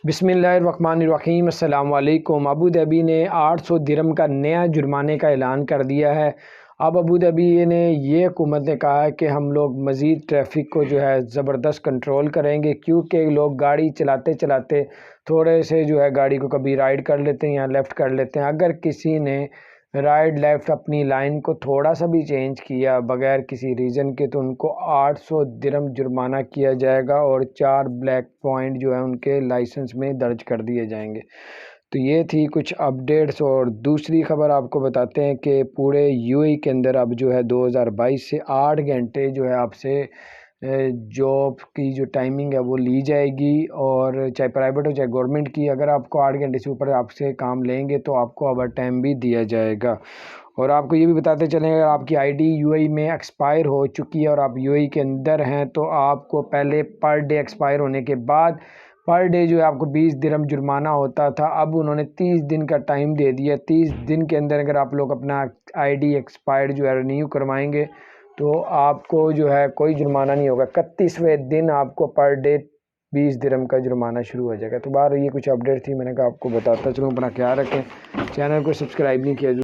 बिस्मिल्लाहिर्रहमानिर्रहीम। अस्सलाम वालेकुम। अबू धाबी ने 800 दिरहम का नया जुर्माने का ऐलान कर दिया है। अब अबू धाबी ने ये हुकूमत ने कहा है कि हम लोग मज़ीद ट्रैफिक को जो है ज़बरदस्त कंट्रोल करेंगे, क्योंकि लोग गाड़ी चलाते चलाते थोड़े से जो है गाड़ी को कभी राइट कर लेते हैं या लेफ़्ट कर लेते हैं। अगर किसी ने राइट लेफ़्ट अपनी लाइन को थोड़ा सा भी चेंज किया बगैर किसी रीज़न के तो उनको 800 दिरहम जुर्माना किया जाएगा और 4 ब्लैक पॉइंट जो है उनके लाइसेंस में दर्ज कर दिए जाएंगे। तो ये थी कुछ अपडेट्स। और दूसरी ख़बर आपको बताते हैं कि पूरे यूएई के अंदर अब जो है 2022 से 8 घंटे जो है आपसे जॉब की जो टाइमिंग है वो ली जाएगी, और चाहे प्राइवेट हो चाहे गवर्नमेंट की, अगर आपको 8 घंटे से ऊपर आपसे काम लेंगे तो आपको ओवर टाइम भी दिया जाएगा। और आपको ये भी बताते चलें, अगर आपकी आईडी यूएई में एक्सपायर हो चुकी है और आप यूएई के अंदर हैं तो आपको पहले पर डे एक्सपायर होने के बाद पर डे जो है आपको 20 दिरहम जुर्माना होता था। अब उन्होंने 30 दिन का टाइम दे दिया। 30 दिन के अंदर अगर आप लोग अपना आईडी एक्सपायर्ड जो है रिन्यू करवाएंगे तो आपको जो है कोई जुर्माना नहीं होगा। 31वें दिन आपको पर डे 20 दिरहम का जुर्माना शुरू हो जाएगा। तो बाहर ये कुछ अपडेट थी, मैंने कहा आपको बताता चलूँ। अपना ख्याल रखें, चैनल को सब्सक्राइब नहीं किया।